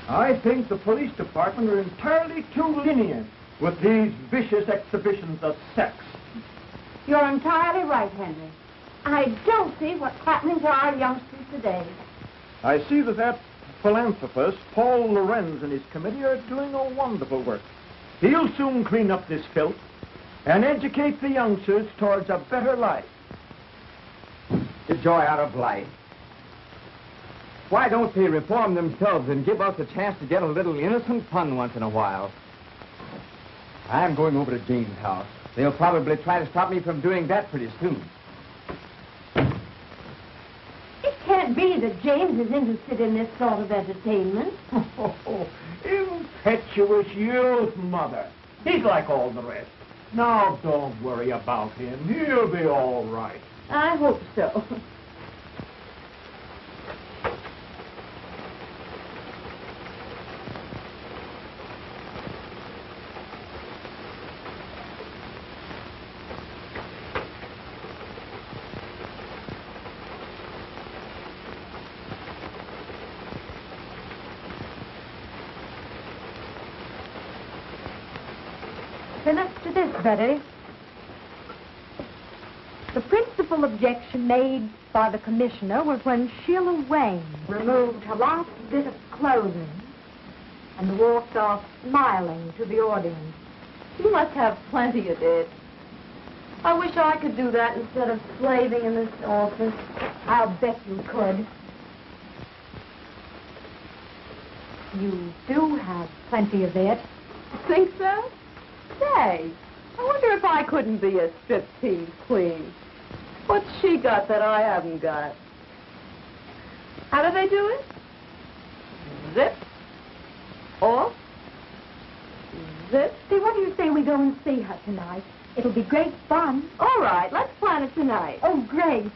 I think the police department are entirely too lenient with these vicious exhibitions of sex. You're entirely right, Henry. I don't see what's happening to our youngsters today. I see that philanthropist, Paul Lorenz, and his committee are doing a wonderful work. He'll soon clean up this filth and educate the youngsters towards a better life. The joy out of life. Why don't they reform themselves and give us a chance to get a little innocent fun once in a while? I'm going over to Jane's house. They'll probably try to stop me from doing that pretty soon. It can't be that James is interested in this sort of entertainment. Impetuous youth, Mother. He's like all the rest. Now, don't worry about him. He'll be all right. I hope so. Then up to this, Betty. The principal objection made by the commissioner was when Sheila Wayne removed her last bit of clothing and walked off smiling to the audience. You must have plenty of it. I wish I could do that instead of slaving in this office. I'll bet you could. You do have plenty of it. Think so? Say, I wonder if I couldn't be a striptease queen. What's she got that I haven't got? How do they do it? Zip. Off. Zip. See, what do you say we go and see her tonight? It'll be great fun. All right, let's plan it tonight. Oh, great.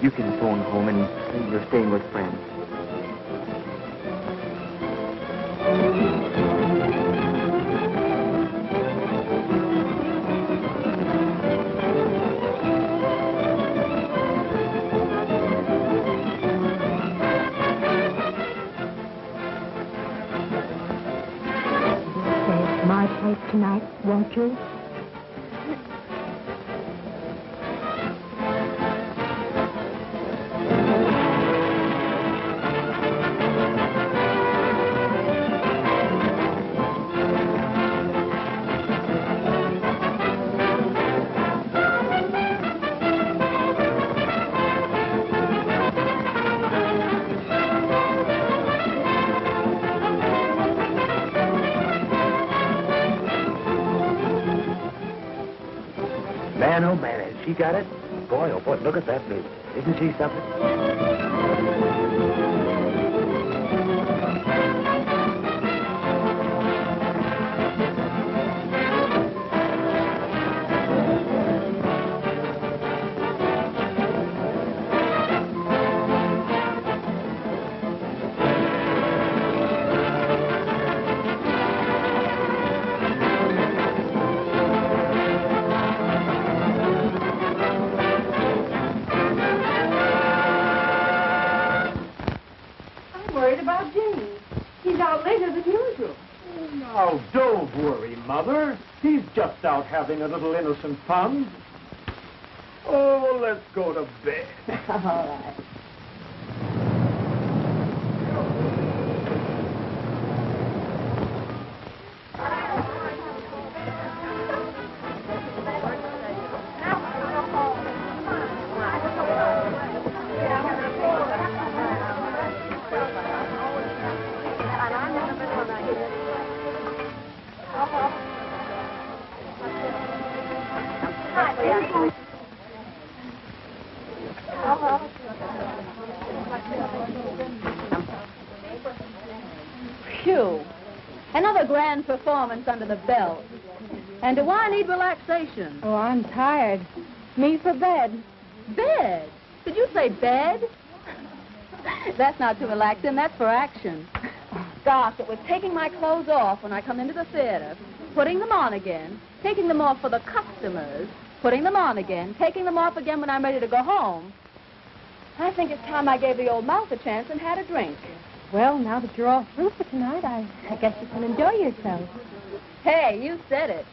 You can phone home and say you're staying with friends. Stay at my place tonight, won't you? Man, oh man, has she got it? Boy, oh boy, look at that baby. Isn't she something? about Jimmy. He's out later than usual. Now, don't worry, Mother. He's just out having a little innocent fun. Oh, let's go to bed. All right. Phew. Another grand performance under the belt. And do I need relaxation? Oh, I'm tired. Me for bed. Bed? Did you say bed? That's not to relax him, that's for action. Gosh, it was taking my clothes off when I come into the theater, putting them on again, taking them off for the customers, putting them on again, taking them off again when I'm ready to go home. I think it's time I gave the old mouth a chance and had a drink. Well, now that you're all through for tonight, I guess you can enjoy yourself. Hey, you said it.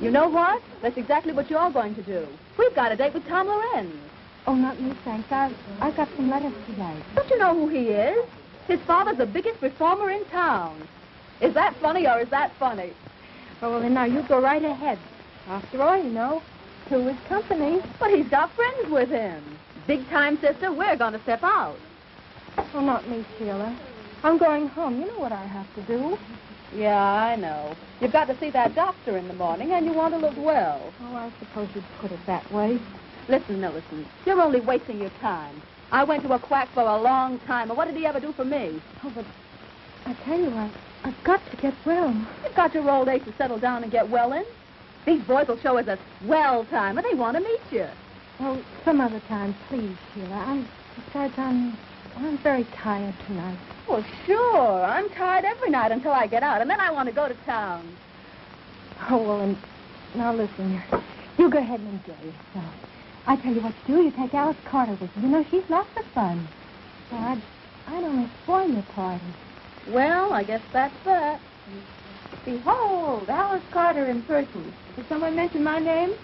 You know what? That's exactly what you're going to do. We've got a date with Tom Lorenz. Oh, not me, thanks. I've got some letters to write. Don't you know who he is? His father's the biggest reformer in town. Is that funny or is that funny? Oh, well, then now you go right ahead. After all, you know, two is company. But he's got friends with him. Big time, sister, we're going to step out. Oh, not me, Sheila. I'm going home. You know what I have to do. Yeah, I know. You've got to see that doctor in the morning, and you want to look well. Oh, I suppose you'd put it that way. Listen, Millicent, you're only wasting your time. I went to a quack for a long time, and what did he ever do for me? Oh, but I tell you, I've got to get well. You've got your old age to settle down and get well in. These boys will show us a swell time, and they want to meet you. Oh, some other time, please, Sheila. Besides, I'm very tired tonight. Well, sure. I'm tired every night until I get out, and then I want to go to town. Oh, well, and now listen, you go ahead and enjoy yourself. I tell you what to do. You take Alice Carter with you. You know, she's lots of fun. Well, I'd only spoil your party. Well, I guess that's that. Behold, Alice Carter in person. Did someone mention my name?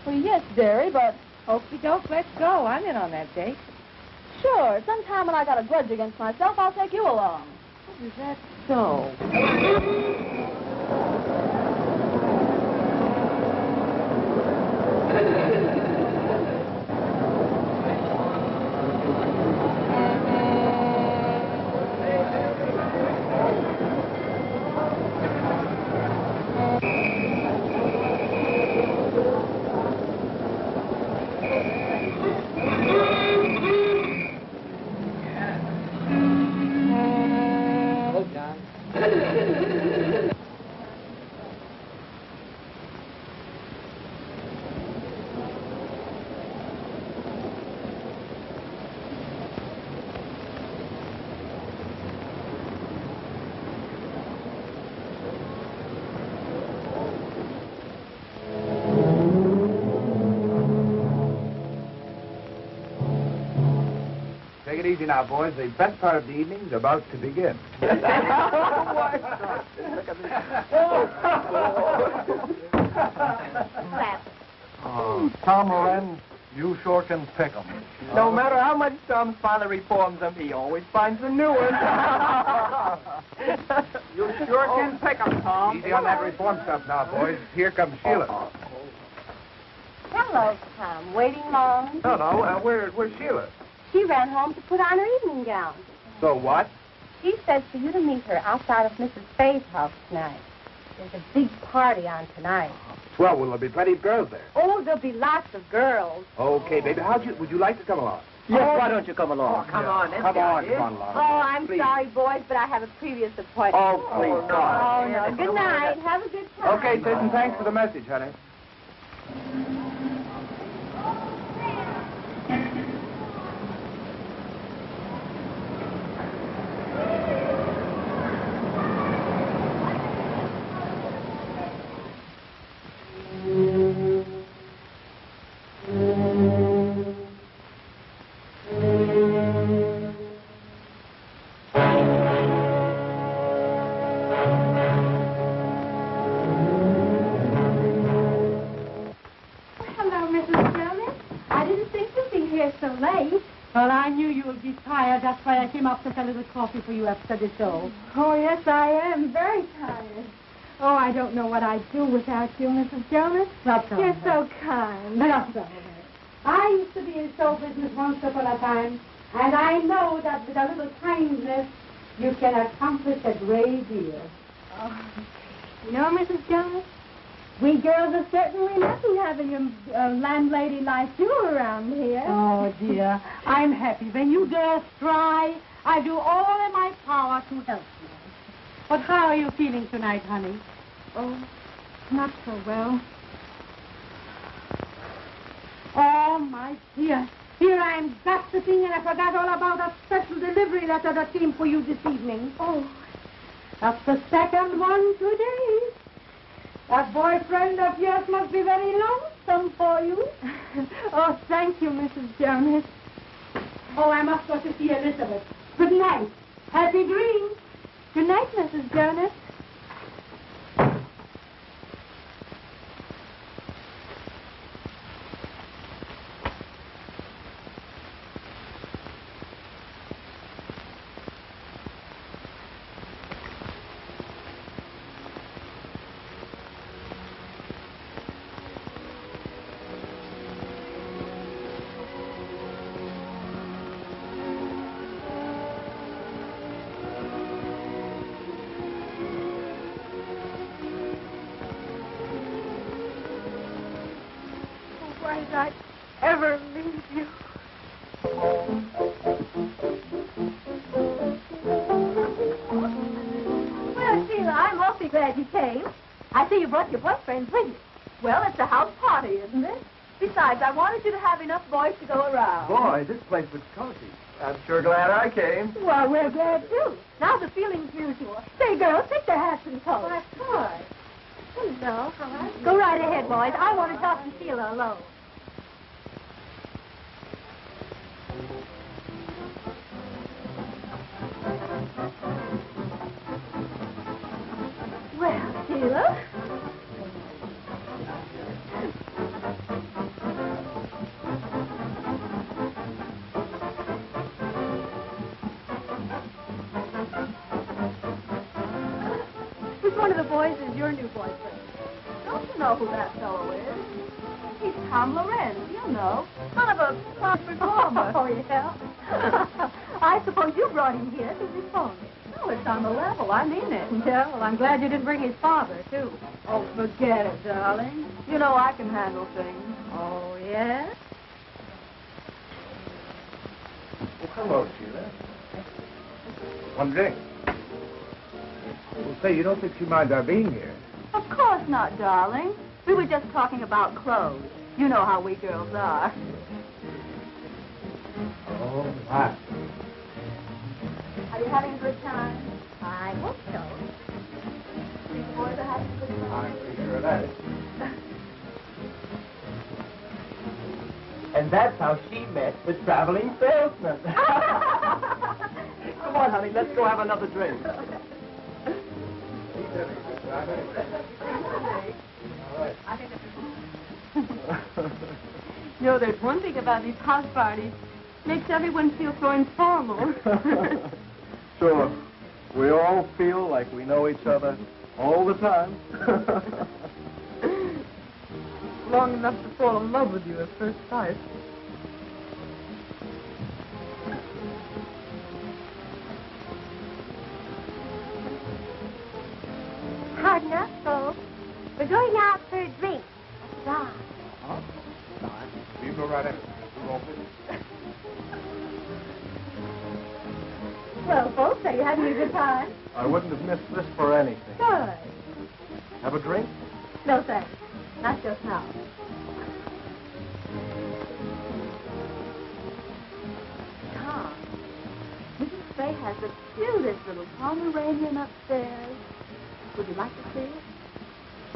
Well, yes, dearie, but... Okie doke, let's go. I'm in on that date. Sure, sometime when I got a grudge against myself, I'll take you along. Is that so? Take it easy now, boys. The best part of the evening's about to begin. Look at Oh, Tom Lorenz, you sure can pick 'em. No matter how much Tom's father reforms them, he always finds a new one. You sure can pick 'em, Tom. Easy on that reform stuff now, boys. Here comes Sheila. Hello, Tom. Waiting long? No, where's Sheila? She ran home to put on her evening gown. So what? She says for you to meet her outside of Mrs. Faye's house tonight. There's a big party on tonight. Swell, will there be plenty of girls there? Oh, there'll be lots of girls. Okay, baby. Would you like to come along? Yes, why don't you come along? Come on, come on, Oh, I'm Please. sorry, boys, but I have a previous appointment. Oh, please, Oh, no. Good night. Have a good time. Okay, sis, and thanks for the message, honey. knew you would be tired. That's why I came up to get a little coffee for you after the show. Oh, yes, I am. Very tired. Oh, I don't know what I'd do without you, Mrs. Jonas. That's all You're right. so kind. That's all right. I used to be in show business once upon a time, and I know that with a little kindness, you can accomplish a great deal. Oh, you know, Mrs. Jonas, we girls are certainly lucky having a landlady like you around here. Oh, dear. I'm happy. When you girls try, I do all in my power to help you. But how are you feeling tonight, honey? Oh, not so well. Oh, my dear. Here I am gossiping, and I forgot all about a special delivery letter that came for you this evening. Oh, that's the second one today. That boyfriend of yours must be very lonesome for you. oh, thank you, Mrs. Jonas. Oh, I must go to see Elizabeth. Good night. Happy dreams. Good night, Mrs. Jonas. Why did I ever leave you? Well, Sheila, I'm awfully glad you came. I see you brought your boyfriend with you. Well, it's a house party, isn't it? Besides, I wanted you to have enough boys to go around. Boy, this place looks cozy. I'm sure glad I came. Well, we're glad, too. Now the feeling's mutual. Say, girls, take their hats and coats. Well, of course. Hello, how are you? Go right ahead, boys. I want to talk to Sheila alone. Well, Sheila. Which one of the boys is your new boyfriend? Don't you know who that fellow is? He's Tom Lorenz, you know. Son of a top performer. Oh, yeah? I suppose you brought him here to reform it. Oh, it's on the level. I mean it. Yeah, well, I'm glad you didn't bring his father, too. Oh, forget it, darling. You know I can handle things. Oh, yes? Well, hello, Sheila. One drink. Well, say, you don't think she minds our being here? Of course not, darling. We were just talking about clothes. You know how we girls are. Oh, my. Are you having a good time? I hope so. Think the boys are having a good time? I'm pretty sure of that. And that's how she met the traveling salesman. Come on, honey, let's go have another drink. He's having a good time anyway. All right. I think you know, there's one thing about these house parties. Makes everyone feel so informal. Sure. We all feel like we know each other all the time. Long enough to fall in love with you at first sight. Hard enough, folks. We're going out for a drink. Right. Huh? You go right ahead. We're all busy. Well, folks, are you having a good time? I wouldn't have missed this for anything. Good. Have a drink? No, thanks. Not just now. Tom, Mrs. Fay has the cutest little Pomeranian upstairs. Would you like to see it?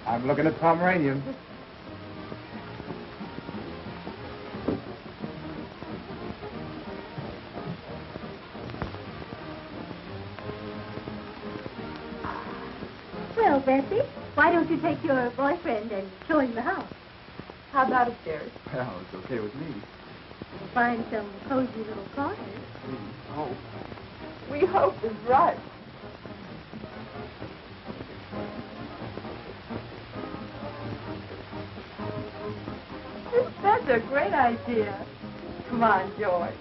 I'm looking at Pomeranian. Well, Bessie, why don't you take your boyfriend and show him the house? How about upstairs? Well, it's okay with me. We'll find some cozy little corners. Oh. We hope is right. That's a great idea. Come on, Joy.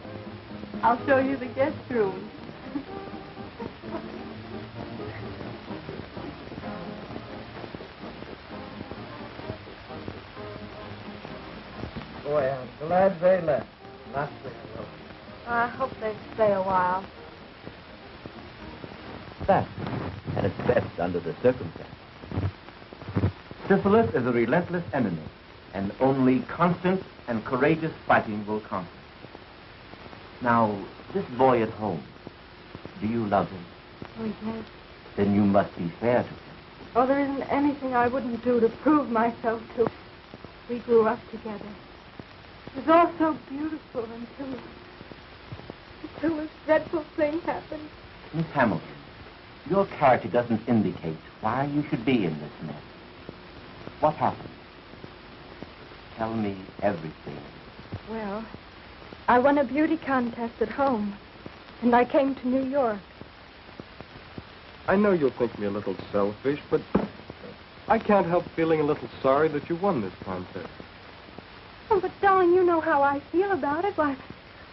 I'll show you the guest room. Boy, I'm glad they left. Not there, though. I hope they stay a while. That, at its best under the circumstances. Syphilis is a relentless enemy, and only constant and courageous fighting will conquer. Now, this boy at home, do you love him? Oh, yes. Then you must be fair to him. Oh, there isn't anything I wouldn't do to prove myself to. We grew up together. It was all so beautiful until this dreadful thing happened. Miss Hamilton, your character doesn't indicate why you should be in this mess. What happened? Tell me everything. Well, I won a beauty contest at home, and I came to New York. I know you'll think me a little selfish, but I can't help feeling a little sorry that you won this contest. Oh, but darling, you know how I feel about it. Why,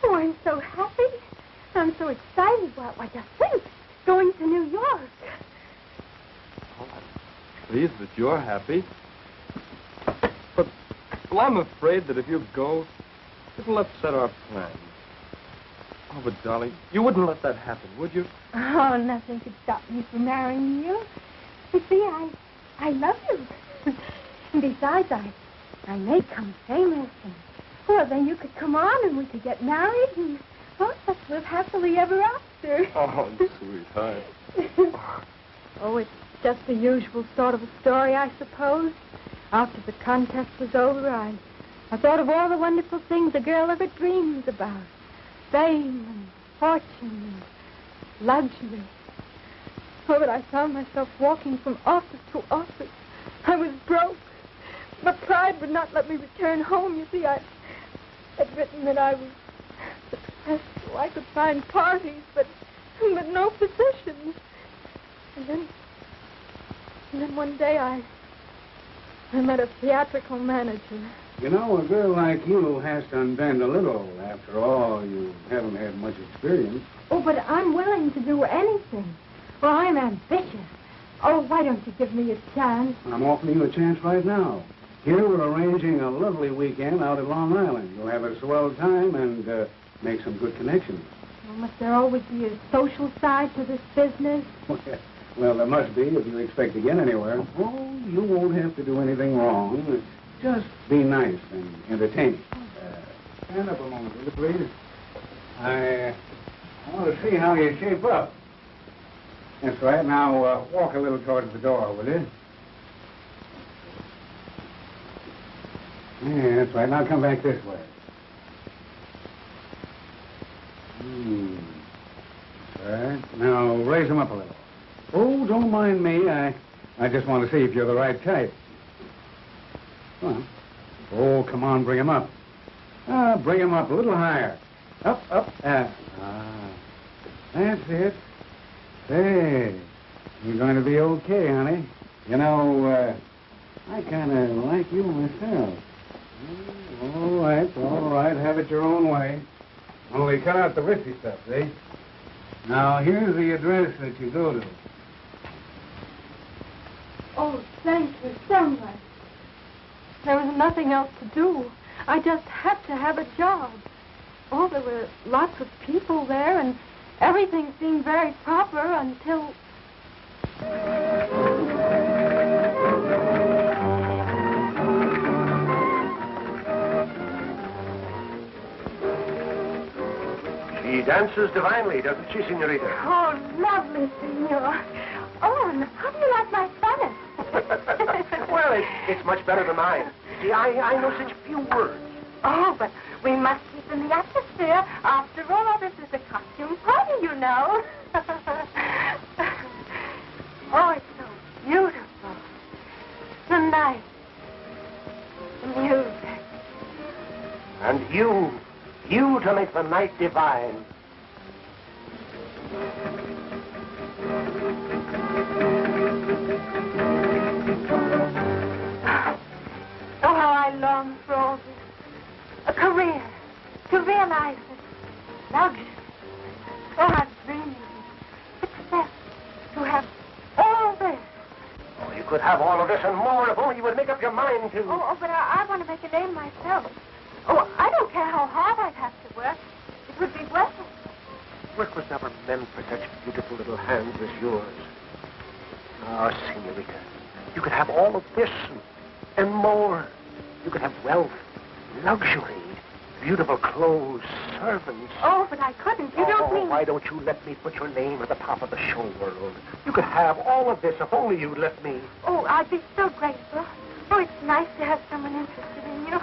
oh, I'm so happy. I'm so excited. Why, just think, going to New York. Oh, I'm pleased that you're happy. But, well, I'm afraid that if you go, it'll upset our plans. Oh, but, darling, you wouldn't let that happen, would you? Oh, nothing could stop me from marrying you. You see, I love you. And besides, I may come famous. And, well, then you could come on and we could get married and, well, let's live happily ever after. Oh, sweetheart. Oh, it's just the usual sort of a story, I suppose. After the contest was over, I thought of all the wonderful things a girl ever dreams about. Fame and fortune and luxury. Oh, but I found myself walking from office to office. I was broke. My pride would not let me return home. You see, I'd written that I was successful. I could find parties, but no positions. And then one day I met a theatrical manager. You know, a girl like you has to unbend a little. After all, you haven't had much experience. Oh, but I'm willing to do anything. Well, I'm ambitious. Oh, why don't you give me a chance? I'm offering you a chance right now. Here we're arranging a lovely weekend out at Long Island. You'll have a swell time and make some good connections. Well, must there always be a social side to this business? Well, there must be if you expect to get anywhere. Oh, you won't have to do anything wrong. Just be nice and entertaining. Stand up a moment, will you, please? I want to see how you shape up. That's right. Now, walk a little towards the door, will you? Yeah, that's right. Now come back this way. Right. Now, raise them up a little. Oh, don't mind me. I just want to see if you're the right type. Come on. Oh, come on, bring him up. Bring him up a little higher. Up. That's it. Say, you're going to be okay, honey. You know, I kind of like you myself. All right. Have it your own way. Only cut out the risky stuff, see? Now, here's the address that you go to. Oh, thank you so much. There was nothing else to do. I just had to have a job. Oh, there were lots of people there, and everything seemed very proper until... She dances divinely, doesn't she, senorita? Oh, lovely, senor. Oh, and how do you like my Spanish? Well, it's much better than mine. See, I know such few words. Oh, but we must keep in the atmosphere. After all, this is a costume party, you know. Oh, it's so beautiful. The night. The music. And you, You to make the night divine. Oh, how I long for all this. A career. To realize it. Luxury. Oh, how dreaming. Success. To have all this. Oh, you could have all of this and more if only you would make up your mind to. Oh, but I want to make a name myself. Oh, I don't care how hard I'd have to work. It would be worth it. Work was never meant for such beautiful little hands as yours. Ah, senorita, you could have all of this and more. You could have wealth, luxury, beautiful clothes, servants. Oh, but I couldn't. You don't mean... Why don't you let me put your name at the top of the show world? You could have all of this if only you'd let me. Oh, I'd be so grateful. Oh, it's nice to have someone interested in you.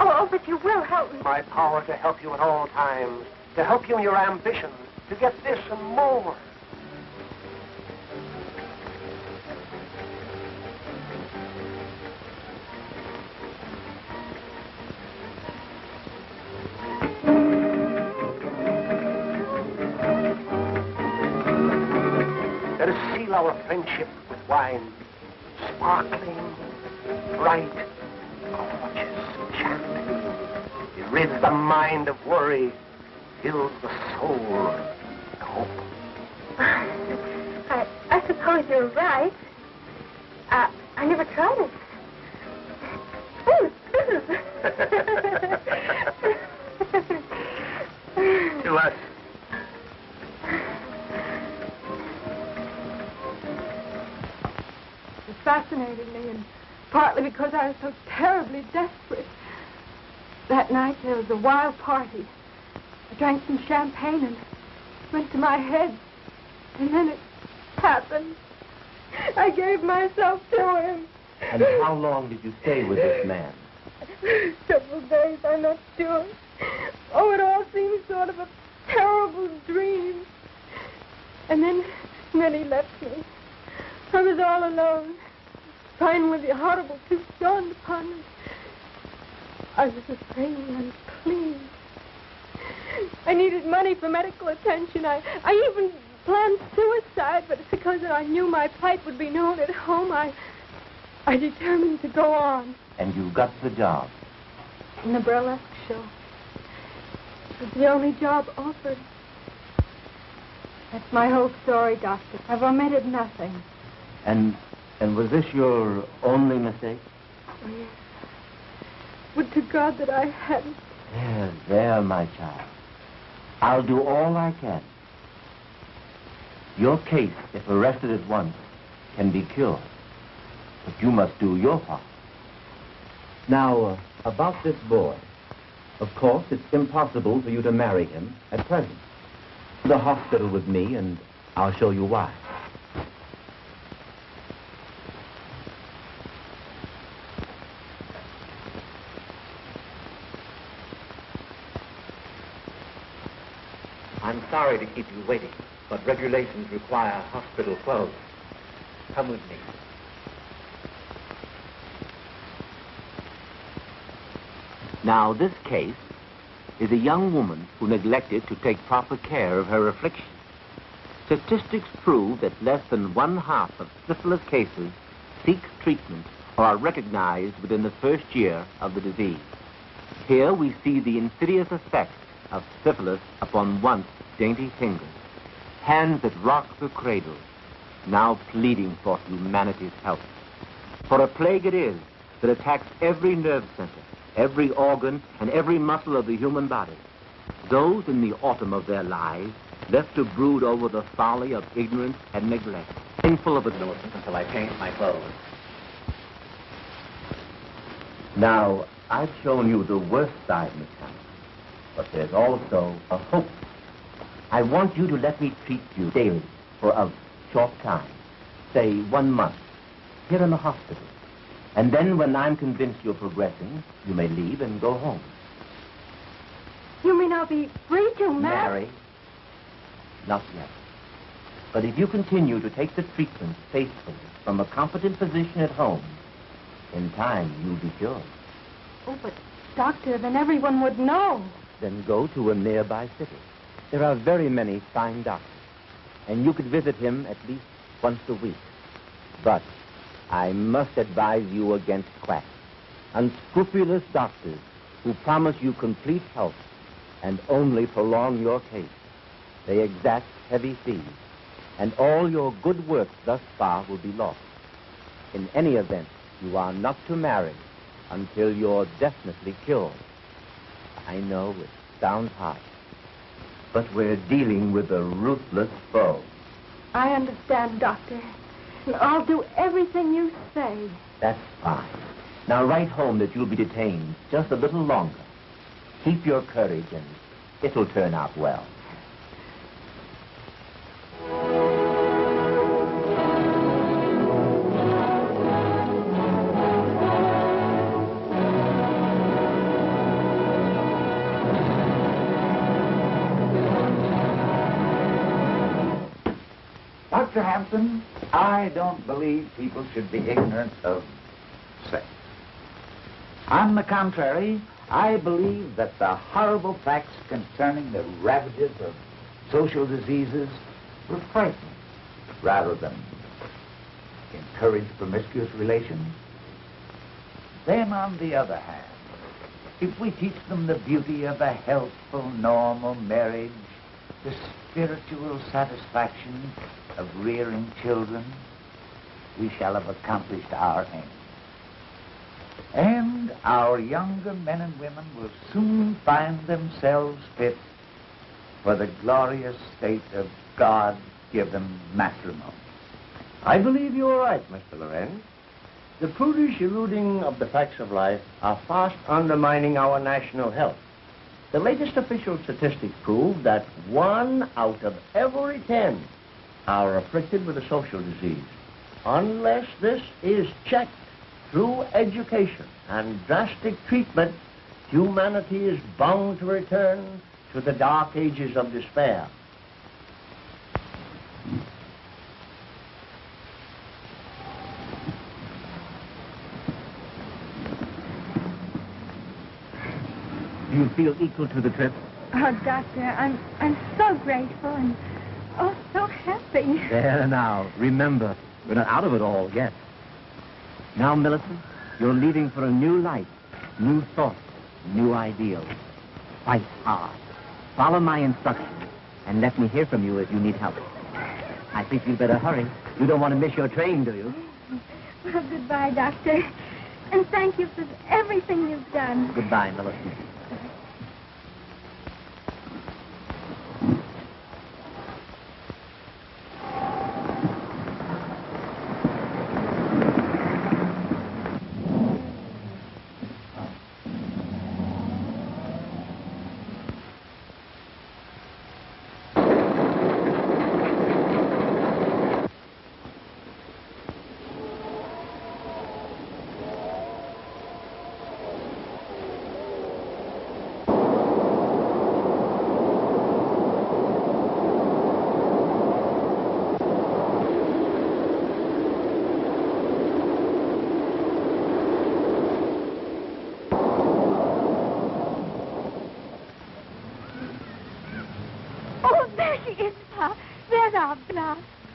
Oh, but you will help me. My power to help you at all times, to help you in your ambition, to get this and more. Let us seal our friendship with wine, sparkling, bright, gorgeous, enchanting. It rids the mind of worry, fills the soul with hope. I suppose you're right. I never tried it. To us. It fascinated me, and partly because I was so terribly desperate. That night there was a wild party. I drank some champagne and went to my head. And then it happened. I gave myself to him. And how long did you stay with this man? Several days, I'm not sure. Oh, it all seemed sort of a terrible dream. And then he left me. I was all alone. Finally, the horrible truth dawned upon me. I was afraid and unclean. I needed money for medical attention. I even planned suicide, but it's because I knew my plight would be known at home. I determined to go on. And you got the job? In the burlesque show. It was the only job offered. That's my whole story, Doctor. I've omitted nothing. And was this your only mistake? Oh, yes. Would to God that I hadn't. There, my child. I'll do all I can. Your case, if arrested at once, can be cured. But you must do your part. Now, about this boy. Of course, it's impossible for you to marry him at present. The hospital with me, and I'll show you why. I'm sorry to keep you waiting, but regulations require hospital clothes. Come with me. Now, this case is a young woman who neglected to take proper care of her affliction. Statistics prove that less than 1/2 of syphilis cases seek treatment or are recognized within the first year of the disease. Here we see the insidious effect of syphilis upon once dainty fingers, hands that rock the cradle, now pleading for humanity's help. For a plague it is that attacks every nerve center, every organ, and every muscle of the human body. Those in the autumn of their lives left to brood over the folly of ignorance and neglect, painful of innocence Until I change my clothes. Now, I've shown you the worst side, Miss Campy, but there's also a hope. I want you to let me treat you daily for a short time, say 1 month, here in the hospital. And then when I'm convinced you're progressing, you may leave and go home. You mean I'll be free to marry? Marry? Not yet. But if you continue to take the treatment faithfully from a competent physician at home, in time you'll be cured. Oh, but Doctor, then everyone would know. Then go to a nearby city. There are very many fine doctors, and you could visit him at least once a week. But I must advise you against quacks, unscrupulous doctors who promise you complete health and only prolong your case. They exact heavy fees, and all your good work thus far will be lost. In any event, you are not to marry until you're definitely cured. I know it sounds harsh, but we're dealing with a ruthless foe. I understand, Doctor. And I'll do everything you say. That's fine. Now write home that you'll be detained just a little longer. Keep your courage, and it'll turn out well. Dr. Hampton, I don't believe people should be ignorant of sex. On the contrary, I believe that the horrible facts concerning the ravages of social diseases will frighten rather than encourage promiscuous relations. Then, on the other hand, if we teach them the beauty of a healthful, normal marriage, the spiritual satisfaction of rearing children, we shall have accomplished our aim. And our younger men and women will soon find themselves fit for the glorious state of God-given matrimony. I believe you are right, Mr. Lorenz. The prudish eluding of the facts of life are fast undermining our national health. The latest official statistics prove that 1 out of every 10 are afflicted with a social disease. Unless this is checked through education and drastic treatment, humanity is bound to return to the dark ages of despair. Do you feel equal to the trip? Oh, Doctor, I'm so grateful and so happy. There now. Remember, we're not out of it all yet. Now, Millicent, you're leaving for a new life, new thoughts, new ideals. Fight hard. Follow my instructions, and let me hear from you if you need help. I think you'd better hurry. You don't want to miss your train, do you? Well, goodbye, Doctor. And thank you for everything you've done. Goodbye, Millicent.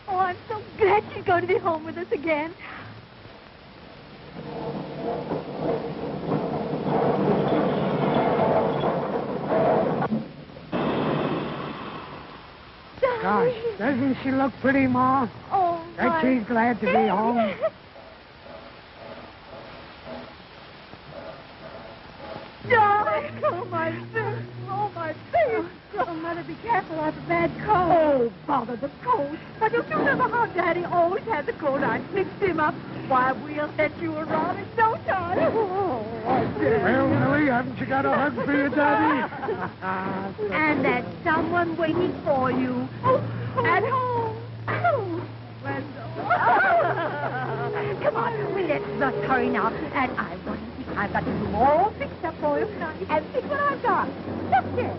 Oh, I'm so glad she's going to be home with us again. Gosh, doesn't she look pretty, Ma? Oh, Bet she's glad to be home. Darling, oh, my face. Oh, my face. Oh, Mother, be careful. I have a bad cold. Oh, bother the cold. But don't you remember how Daddy always had the cold? I mixed him up. Why, we'll set you around in no time. Oh, Well, Millie, haven't you got a hug for your daddy? And there's someone waiting for you. At home. Come on, let's hurry now. And I've got the room all fixed up for you. And see what I've got. Look here.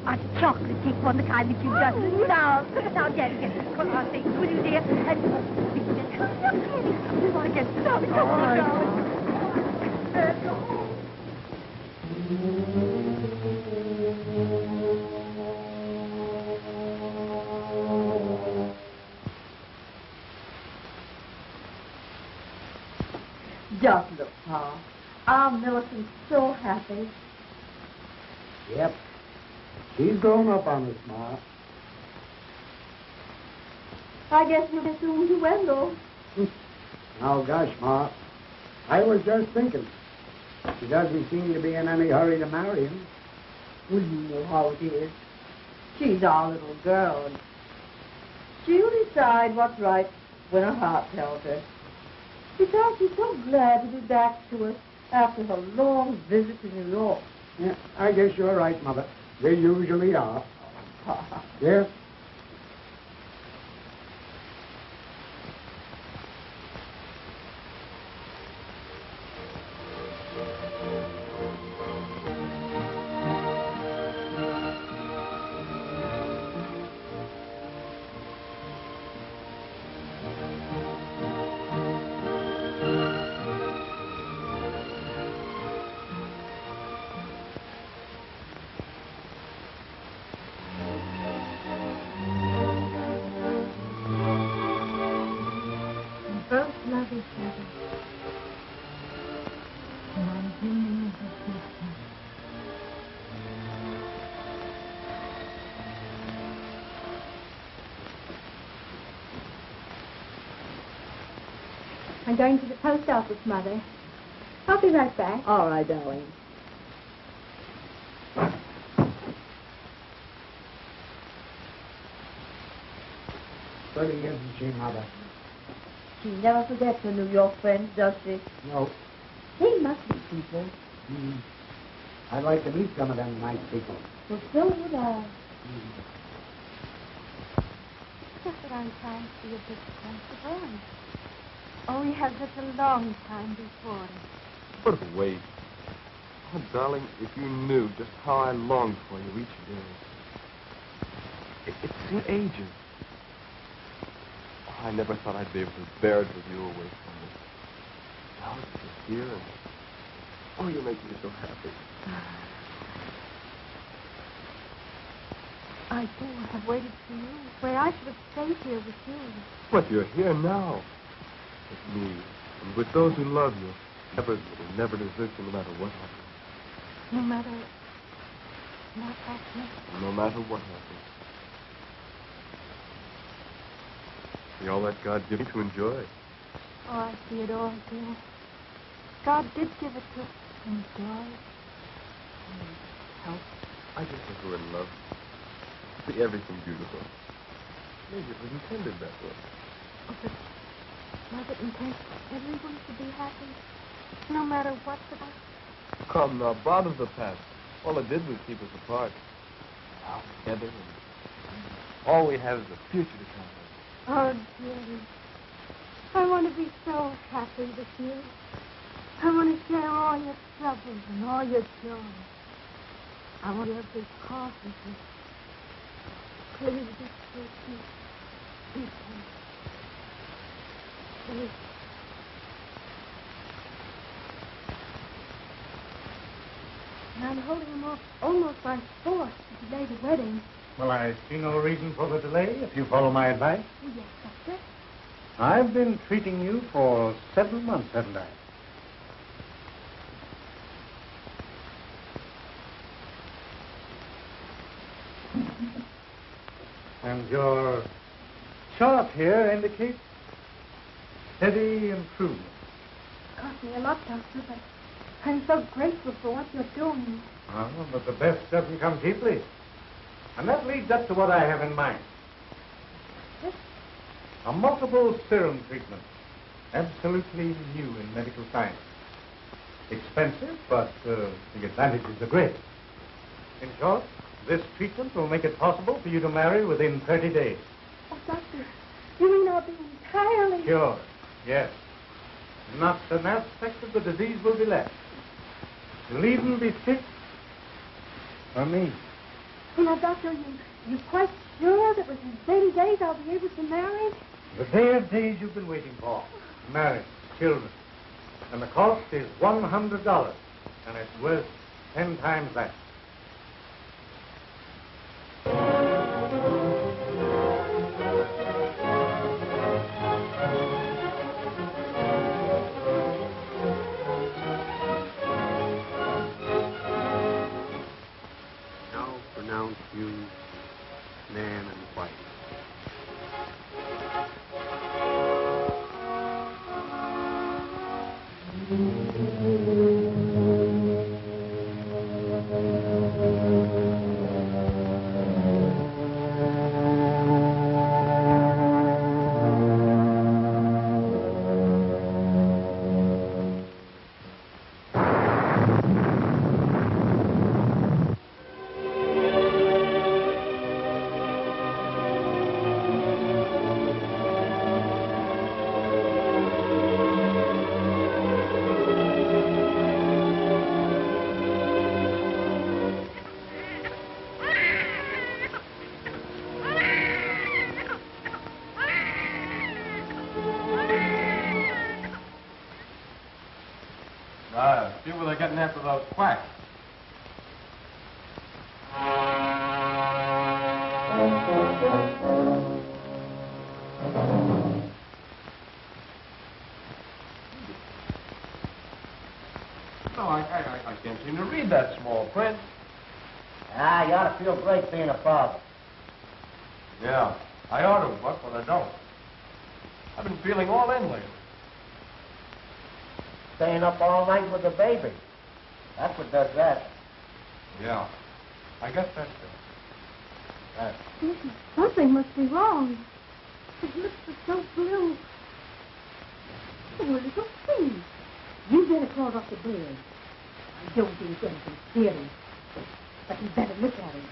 A chocolate cake, one the kind that you've done. Now, Daddy, get this one on things, will you, dear? And you want to get started. Come on, darling. Just look, Pa. Our Millicent's so happy. Yep. She's grown up on us, Ma. I guess you'll be soon to Wendell. Oh, gosh, Ma. I was just thinking. She doesn't seem to be in any hurry to marry him. Well, you know how it is. She's our little girl, and she'll decide what's right when her heart tells her. Besides, she's so glad to be back to us after her long visit to New York. Yeah, I guess you're right, Mother. They usually are. Yes? I'm going to the post office, Mother. I'll be right back. All right, darling. Pretty, isn't she, Mother? She never forgets her New York friends, does she? No. They must be people. I'd like to meet some of them nice people. Well, so would I. Just that I'm trying to be a bit sensible. Oh, we have such a long time before us. What a waste. Oh, darling, if you knew just how I longed for you each day. It seemed ages. Oh, I never thought I'd be able to bear it with you away from me. Now it's just here, and oh, you make me so happy. I do have waited for you, where I should have stayed here with you. But you're here now. With me, and with those who love you. Never desert you no matter what happens. No matter what happens. No matter what happens. See all that God gave me to enjoy. Oh, I see it all, dear. God did give it to us to enjoy. Help. I just think we're in love. See everything beautiful. Maybe it was intended that way. Oh, but Mother intends everyone to be happy, no matter what's about. Come now, bother the past. All it did was keep us apart. Now together, and all we have is the future to come. Oh, dearie, I want to be so happy with you. I want to share all your troubles and all your joy. I want your big heart with you. Please be so sweet. Please. Please. And I'm holding him off almost by force to delay the wedding. Well, I see no reason for the delay, if you follow my advice. Oh, yes, Doctor. I've been treating you for 7 months, haven't I? And your chart here indicates steady improvement. It cost me a lot, Doctor, but I'm so grateful for what you're doing. Oh, but the best doesn't come cheaply. And that leads up to what I have in mind. Yes? A multiple serum treatment. Absolutely new in medical science. Expensive, but the advantages are great. In short, this treatment will make it possible for you to marry within 30 days. Oh, Doctor, you mean I'll be entirely... Sure, yes. Not an aspect of the disease will be left. You'll even be fit for me. Oh, now, Doctor, you quite sure that within 30 days I'll be able to marry? The day of days you've been waiting for. Marriage, children. And the cost is $100. And it's worth 10 times that. Now pronounce you man and wife. See where they're getting after those quacks. No, I can't seem to read that small print. Ah, you ought to feel great being a father. Yeah, I ought to, Buck, but I don't. I've been feeling all in lately. Staying up all night with the baby. That's what does that. Yeah, I guess that's it. Something must be wrong. His lips are so blue. Oh, little please. You better crawl off the bed. I don't think anything serious. But you better look at him.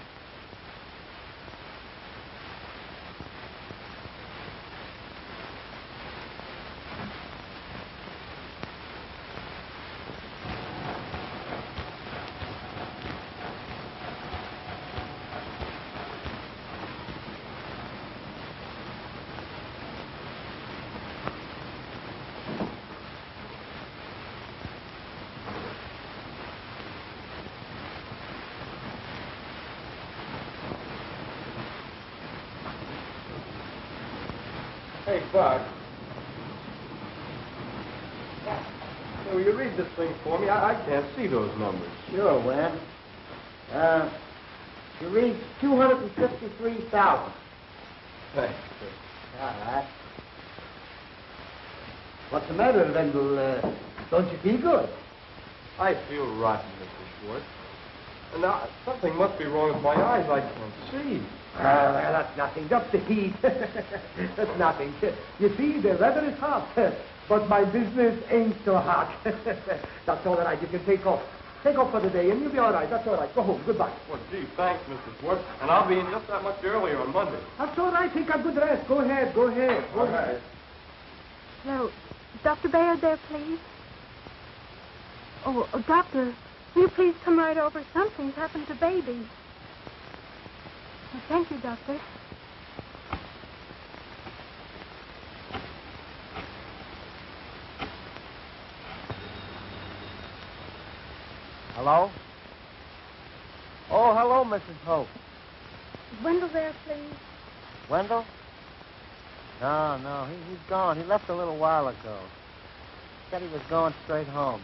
Hey, Buck. Hey, will you read this thing for me? I can't see those numbers. Sure, Wen. You read 253,000. Thanks. All right. What's the matter, Wendell? Don't you feel good? I feel rotten, Mr. Schwartz. And now, something must be wrong with my eyes. I can't see. That's nothing. Just the heat. That's nothing. You see, the weather is hot, but my business ain't so hot. That's all right. You can take off. Take off for the day, and you'll be all right. That's all right. Go home. Goodbye. Well, gee, thanks, Mr. Schwartz. And I'll be in just that much earlier on Monday. That's all right. Take a good rest. Go ahead. Go ahead. Go ahead. No. Dr. Baird there, please. Oh, Doctor, will you please come right over? Something's happened to baby. Oh, thank you, Doctor. Hello? Oh, hello, Mrs. Hope. Is Wendell there, please? Wendell? No, he's gone. He left a little while ago. Said he was going straight home.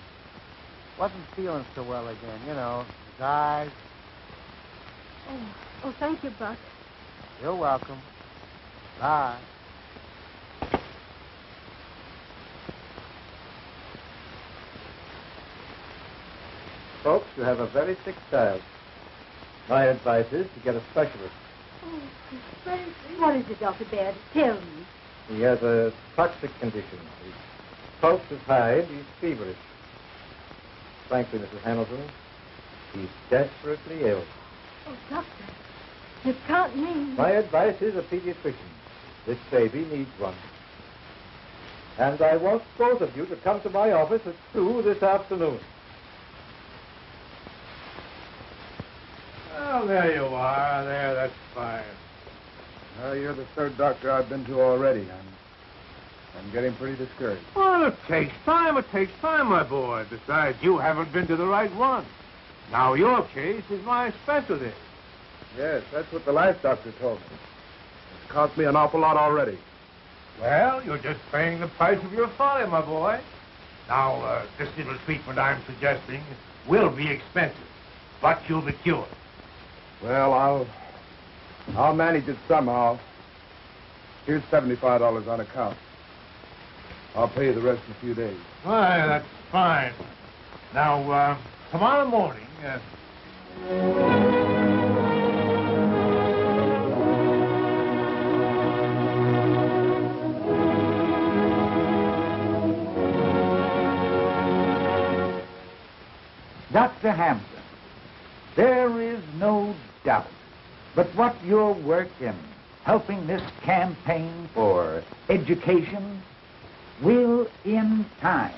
Wasn't feeling so well again, you know, his eyes. Oh, thank you, Buck. You're welcome. Bye. Folks, you have a very sick child. My advice is to get a specialist. Oh, what is it, Dr. Baird? Tell me. He has a toxic condition. His pulse is high, he's feverish. Frankly, Mrs. Hamilton, he's desperately ill. Oh, Doctor, you can't mean... My advice is a pediatrician. This baby needs one. And I want both of you to come to my office at 2 this afternoon. Well, there you are. There, that's fine. You're the third doctor I've been to already. I'm getting pretty discouraged. Well, it takes time, my boy. Besides, you haven't been to the right one. Now, your case is my specialty. Yes, that's what the life doctor told me. It's cost me an awful lot already. Well, you're just paying the price of your folly, my boy. Now, this little treatment I'm suggesting will be expensive, but you'll be cured. Well, I'll manage it somehow. Here's $75 on account. I'll pay you the rest in a few days. Why, that's fine. Now, tomorrow morning... Dr. Hampton, there is no doubt but what your work in helping this campaign for education will in time,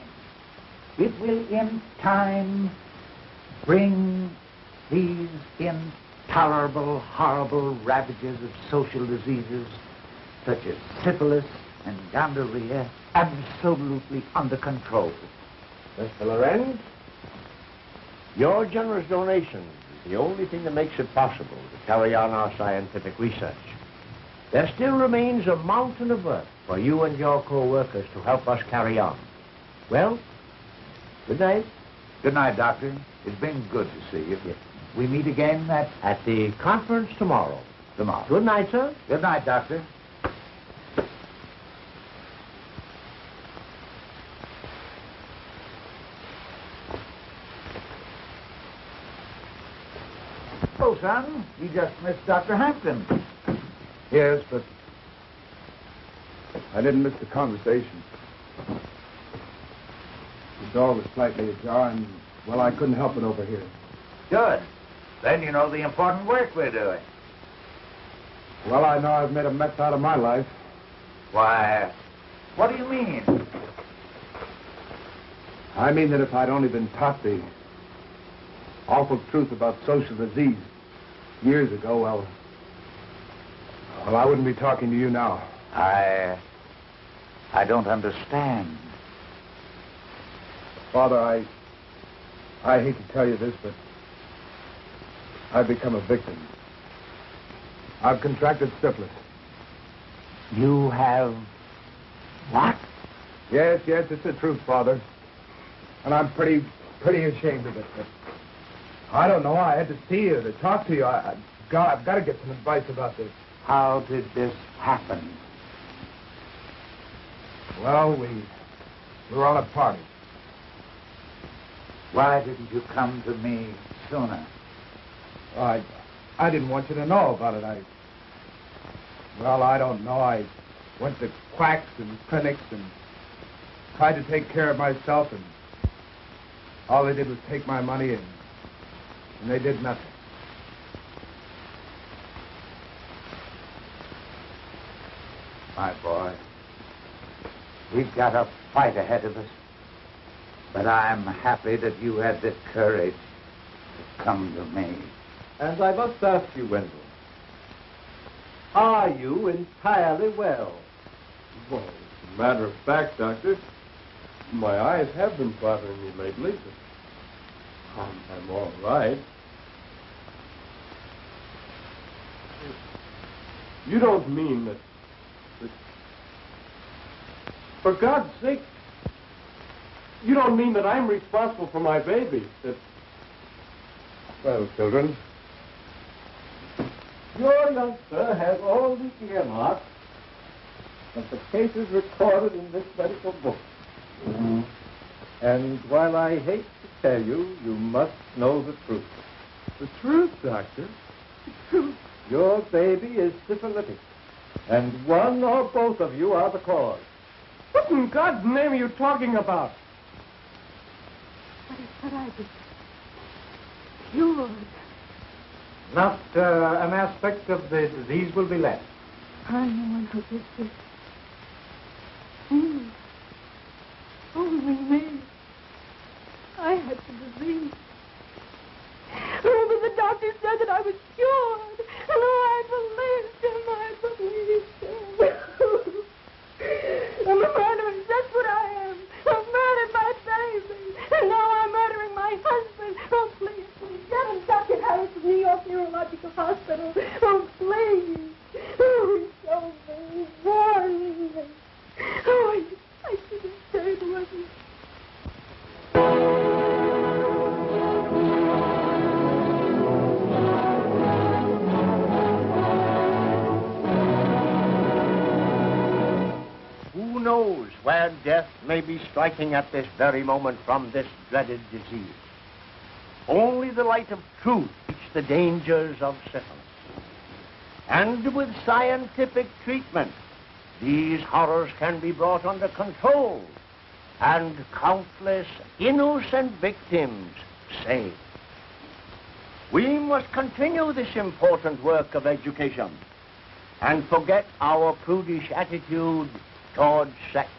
bring these intolerable, horrible ravages of social diseases such as syphilis and gonorrhea absolutely under control. Mr. Lorenz, your generous donation is the only thing that makes it possible to carry on our scientific research. There still remains a mountain of work for you and your co-workers to help us carry on. Well, good night. Good night, Doctor. It's been good to see you. Yes. We meet again at the conference tomorrow. Tomorrow. Good night, sir. Good night, Doctor. Oh, son, you just missed Dr. Hampton. Yes, but I didn't miss the conversation. The door was slightly ajar, and, well, I couldn't help it over here. Good. Then you know the important work we're doing. Well, I know I've made a mess out of my life. Why, what do you mean? I mean that if I'd only been taught the awful truth about social disease years ago, well, I wouldn't be talking to you now. I don't understand. Father, I hate to tell you this, but I've become a victim. I've contracted syphilis. You have what? Yes, it's the truth, Father. And I'm pretty ashamed of it. But I don't know. I had to see you, to talk to you. I've got to get some advice about this. How did this happen? Well, we were on a party. Why didn't you come to me sooner? I didn't want you to know about it. I don't know. I went to quacks and clinics and tried to take care of myself, and all they did was take my money, and they did nothing. My boy, we've got a fight ahead of us. But I'm happy that you had the courage to come to me. And I must ask you, Wendell, are you entirely well? Well, as a matter of fact, Doctor, my eyes have been bothering me lately, but I'm all right. You don't mean that... For God's sake, you don't mean that I'm responsible for my baby, that... Well, children, your youngster has all the earmarks of the cases recorded in this medical book. Mm-hmm. And while I hate to tell you, you must know the truth. The truth, Doctor? The truth? Your baby is syphilitic, and one or both of you are the cause. What in God's name are you talking about? But I was cured. Not an aspect of the disease will be left. I know who did this. Me. Only me. I had the disease. Remember, the doctor said that I was cured. And I believed him. I believed him. I'm a murderer. That's what I am. I've murdered my baby. And now I'm murdering my husband. Oh, please, please. knows where death may be striking at this very moment from this dreaded disease? Only the light of truth teaches the dangers of syphilis. And with scientific treatment, these horrors can be brought under control and countless innocent victims saved. We must continue this important work of education and forget our prudish attitude towards sex.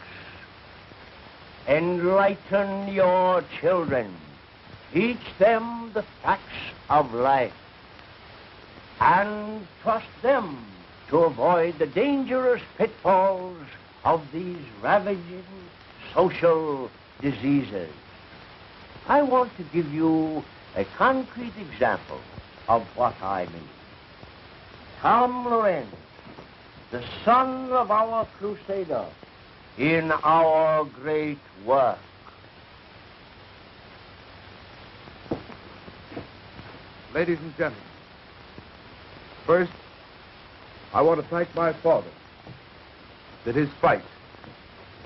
Enlighten your children. Teach them the facts of life. And trust them to avoid the dangerous pitfalls of these ravaging social diseases. I want to give you a concrete example of what I mean. Tom Lorenz, the son of our crusader in our great work. Ladies and gentlemen, first, I want to thank my father that his fight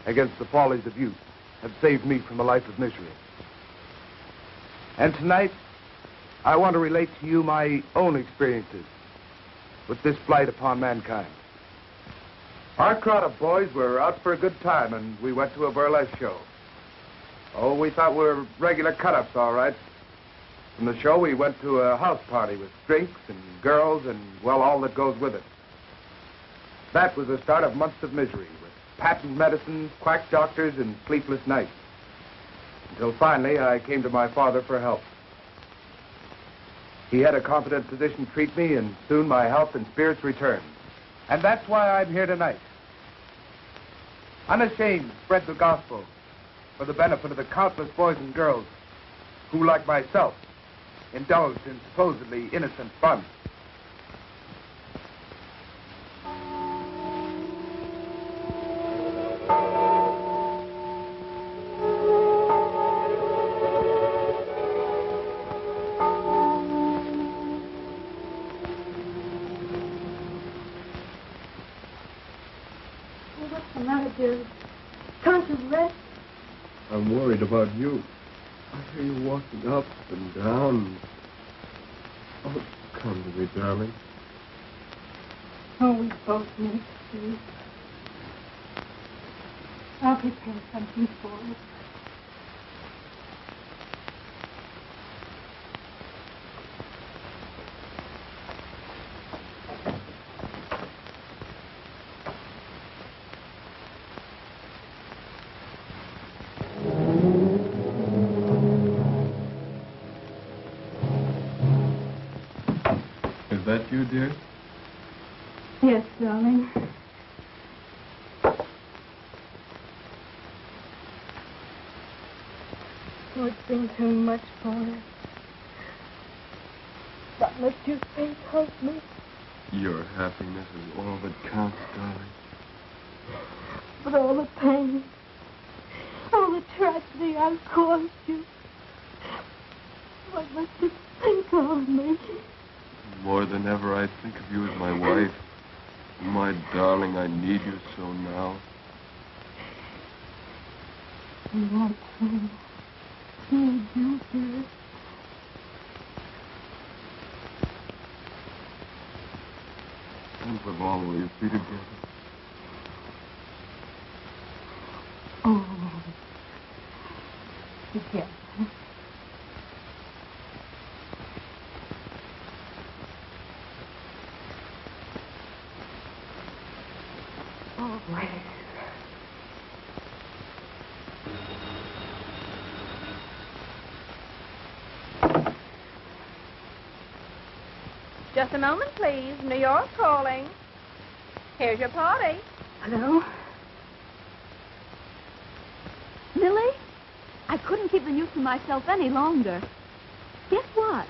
against the follies of youth have saved me from a life of misery. And tonight, I want to relate to you my own experiences with this blight upon mankind. Our crowd of boys were out for a good time, and we went to a burlesque show. Oh, we thought we were regular cut-ups, all right. From the show, we went to a house party with drinks and girls and, well, all that goes with it. That was the start of months of misery, with patent medicines, quack doctors, and sleepless nights. Until finally, I came to my father for help. He had a competent physician treat me, and soon my health and spirits returned. And that's why I'm here tonight. Unashamed, spread the gospel for the benefit of the countless boys and girls who, like myself, indulged in supposedly innocent fun. What's the matter, dear? Can't you rest? I'm worried about you. I hear you walking up and down. Oh, come to me, darling. Oh, we both need sleep. I'll prepare something for us. Is that you, dear? Yes, darling. Oh, it's been too much for us. But must you please help me? Your happiness is all that counts, darling. But all the pain, all the tragedy I've caused you, what must you think of me? More than ever, I think of you as my wife. My darling, I need you so now. And I too need you, dear. And we'll always be together. Oh, together. Always. Just a moment, please. New York calling. Here's your party. Hello? Millie? I couldn't keep the news to myself any longer. Guess what?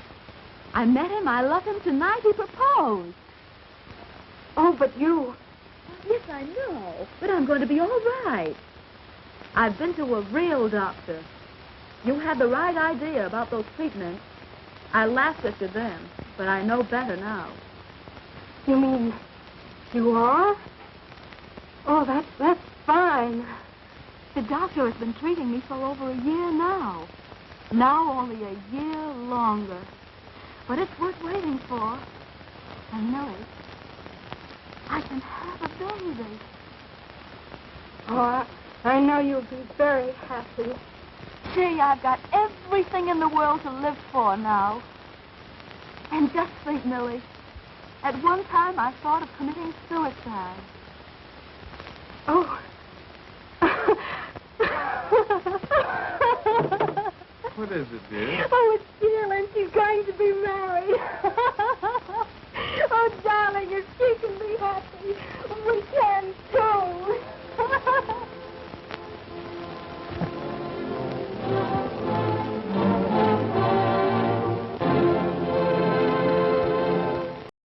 I met him. I love him tonight. He proposed. Oh, but you... Yes, I know. But I'm going to be all right. I've been to a real doctor. You had the right idea about those treatments. I laughed at you then, but I know better now. You mean you are? Oh, that's fine. The doctor has been treating me for over a year now. Now only a year longer. But it's worth waiting for. And Millie, I can have a baby. Oh, I know you'll be very happy. Gee, I've got everything in the world to live for now. And just think, Millie, at one time I thought of committing suicide. Oh. What is it, dear? Oh, it's Jill, and she's going to be married. Oh,